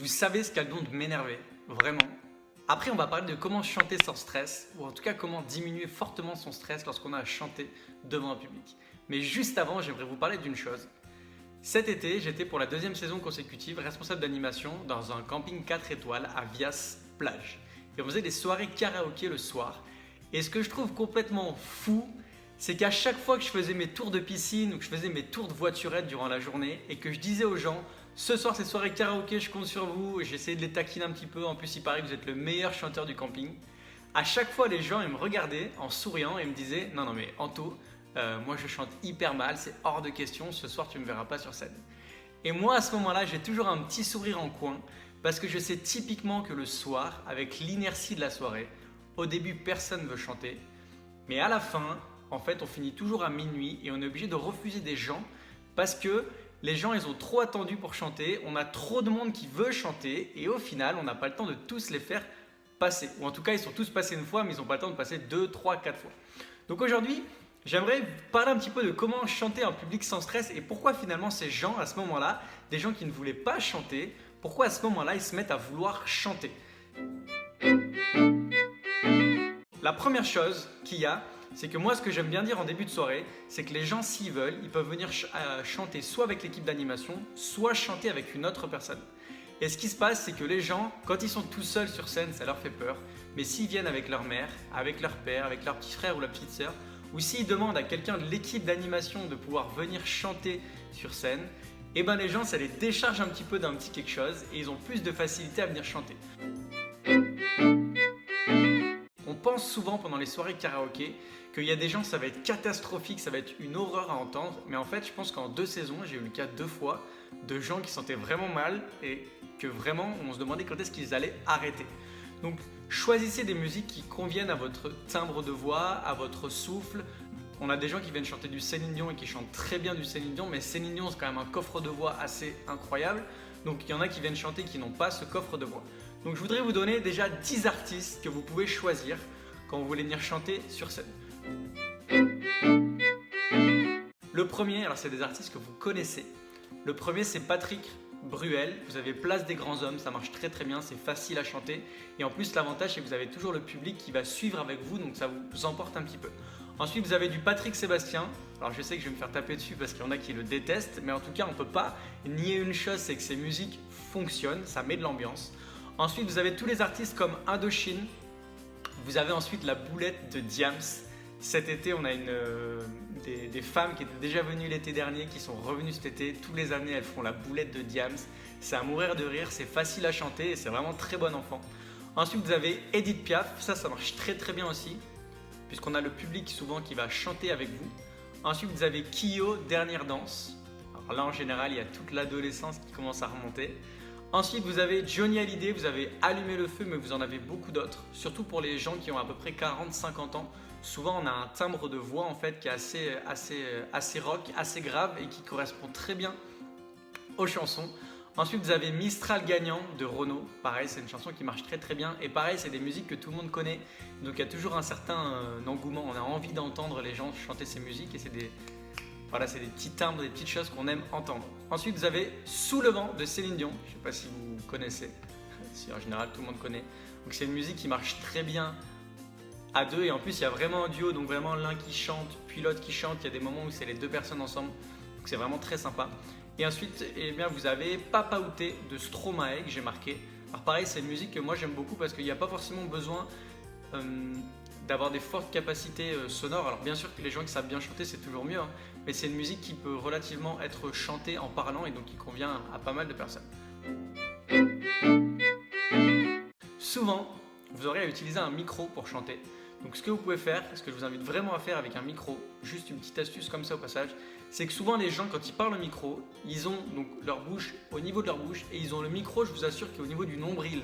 Vous savez ce qu'a le don de m'énerver, vraiment. Après, on va parler de comment chanter sans stress, ou en tout cas comment diminuer fortement son stress lorsqu'on a à chanter devant un public. Mais juste avant, j'aimerais vous parler d'une chose. Cet été, j'étais pour la deuxième saison consécutive responsable d'animation dans un camping 4 étoiles à Vias plage. Et on faisait des soirées karaoké le soir. Et ce que je trouve complètement fou, c'est qu'à chaque fois que je faisais mes tours de piscine ou que je faisais mes tours de voiturette durant la journée et que je disais aux gens ce soir c'est soirée karaoké, je compte sur vous, j'essayais de les taquiner un petit peu, en plus il paraît que vous êtes le meilleur chanteur du camping. À chaque fois les gens ils me regardaient en souriant et me disaient non mais Anto, moi je chante hyper mal, c'est hors de question, ce soir tu ne me verras pas sur scène. Et moi à ce moment-là j'ai toujours un petit sourire en coin parce que je sais typiquement que le soir, avec l'inertie de la soirée, au début personne ne veut chanter, mais à la fin, en fait on finit toujours à minuit et on est obligé de refuser des gens parce que les gens, ils ont trop attendu pour chanter, on a trop de monde qui veut chanter et au final, on n'a pas le temps de tous les faire passer. Ou en tout cas, ils sont tous passés une fois, mais ils n'ont pas le temps de passer 2, 3, 4 fois. Donc aujourd'hui, j'aimerais parler un petit peu de comment chanter en public sans stress et pourquoi finalement ces gens, à ce moment-là, des gens qui ne voulaient pas chanter, pourquoi à ce moment-là, ils se mettent à vouloir chanter. La première chose qu'il y a, c'est que moi, ce que j'aime bien dire en début de soirée, c'est que les gens, s'ils veulent, ils peuvent venir chanter soit avec l'équipe d'animation, soit chanter avec une autre personne. Et ce qui se passe, c'est que les gens, quand ils sont tout seuls sur scène, ça leur fait peur. Mais s'ils viennent avec leur mère, avec leur père, avec leur petit frère ou leur petite sœur, ou s'ils demandent à quelqu'un de l'équipe d'animation de pouvoir venir chanter sur scène, et ben les gens, ça les décharge un petit peu d'un petit quelque chose et ils ont plus de facilité à venir chanter. On pense souvent pendant les soirées karaoké qu'il y a des gens, ça va être catastrophique, ça va être une horreur à entendre. Mais en fait, je pense qu'en 2 saisons, j'ai eu le cas 2 fois de gens qui sentaient vraiment mal et que vraiment, on se demandait quand est-ce qu'ils allaient arrêter. Donc, choisissez des musiques qui conviennent à votre timbre de voix, à votre souffle. On a des gens qui viennent chanter du Céline Dion et qui chantent très bien du Céline Dion, mais Céline Dion, c'est quand même un coffre de voix assez incroyable. Donc, il y en a qui viennent chanter qui n'ont pas ce coffre de voix. Donc, je voudrais vous donner déjà 10 artistes que vous pouvez choisir quand vous voulez venir chanter sur scène. Le premier, alors c'est des artistes que vous connaissez. Le premier, c'est Patrick Bruel. Vous avez Place des Grands Hommes, ça marche très très bien, c'est facile à chanter. Et en plus, l'avantage, c'est que vous avez toujours le public qui va suivre avec vous, donc ça vous emporte un petit peu. Ensuite, vous avez du Patrick Sébastien. Alors, je sais que je vais me faire taper dessus parce qu'il y en a qui le détestent, mais en tout cas, on ne peut pas nier une chose, c'est que ces musiques fonctionnent, ça met de l'ambiance. Ensuite, vous avez tous les artistes comme Indochine. Vous avez ensuite la boulette de Diams. Cet été, on a des femmes qui étaient déjà venues l'été dernier, qui sont revenues cet été. Tous les années, elles font la boulette de Diams. C'est à mourir de rire, c'est facile à chanter et c'est vraiment très bon enfant. Ensuite, vous avez Edith Piaf. Ça marche très très bien aussi, puisqu'on a le public souvent qui va chanter avec vous. Ensuite, vous avez Kyo, Dernière Danse. Alors là, en général, il y a toute l'adolescence qui commence à remonter. Ensuite, vous avez Johnny Hallyday, vous avez Allumé le feu, mais vous en avez beaucoup d'autres. Surtout pour les gens qui ont à peu près 40-50 ans. Souvent, on a un timbre de voix en fait qui est assez rock, assez grave et qui correspond très bien aux chansons. Ensuite, vous avez Mistral Gagnant de Renaud. Pareil, c'est une chanson qui marche très très bien. Et pareil, c'est des musiques que tout le monde connaît. Donc, il y a toujours un certain engouement. On a envie d'entendre les gens chanter ces musiques et c'est des petits timbres, des petites choses qu'on aime entendre. Ensuite, vous avez Sous le vent de Céline Dion. Je ne sais pas si vous connaissez. Si en général, tout le monde connaît. Donc, c'est une musique qui marche très bien à deux. Et en plus, il y a vraiment un duo. Donc, vraiment l'un qui chante, puis l'autre qui chante. Il y a des moments où c'est les deux personnes ensemble. Donc, c'est vraiment très sympa. Et ensuite, vous avez Papa Outé de Stromae que j'ai marqué. Alors, pareil, c'est une musique que moi, j'aime beaucoup parce qu'il n'y a pas forcément besoin d'avoir des fortes capacités sonores. Alors bien sûr que les gens qui savent bien chanter, c'est toujours mieux, hein, mais c'est une musique qui peut relativement être chantée en parlant et donc qui convient à pas mal de personnes. Souvent, vous aurez à utiliser un micro pour chanter. Donc ce que vous pouvez faire, ce que je vous invite vraiment à faire avec un micro, juste une petite astuce comme ça au passage, c'est que souvent les gens quand ils parlent au micro, ils ont donc leur bouche au niveau de leur bouche et ils ont le micro, je vous assure, qui est au niveau du nombril.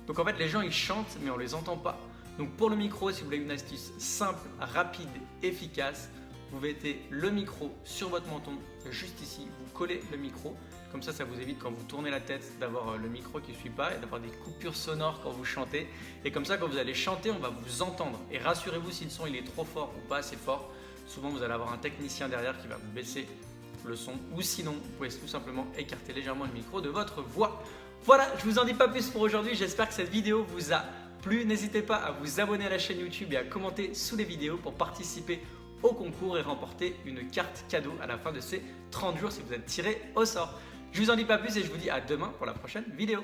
Donc en fait les gens ils chantent mais on les entend pas. Donc pour le micro, si vous voulez une astuce simple, rapide, efficace, vous mettez le micro sur votre menton, juste ici, vous collez le micro, comme ça vous évite quand vous tournez la tête d'avoir le micro qui ne suit pas et d'avoir des coupures sonores quand vous chantez. Et comme ça quand vous allez chanter, on va vous entendre. Et rassurez-vous si le son il est trop fort ou pas assez fort, souvent vous allez avoir un technicien derrière qui va vous baisser le son. Ou sinon, vous pouvez tout simplement écarter légèrement le micro de votre voix. Voilà, je vous en dis pas plus pour aujourd'hui. J'espère que cette vidéo vous a plu. N'hésitez pas à vous abonner à la chaîne YouTube et à commenter sous les vidéos pour participer au concours et remporter une carte cadeau à la fin de ces 30 jours si vous êtes tiré au sort. Je vous en dis pas plus et je vous dis à demain pour la prochaine vidéo.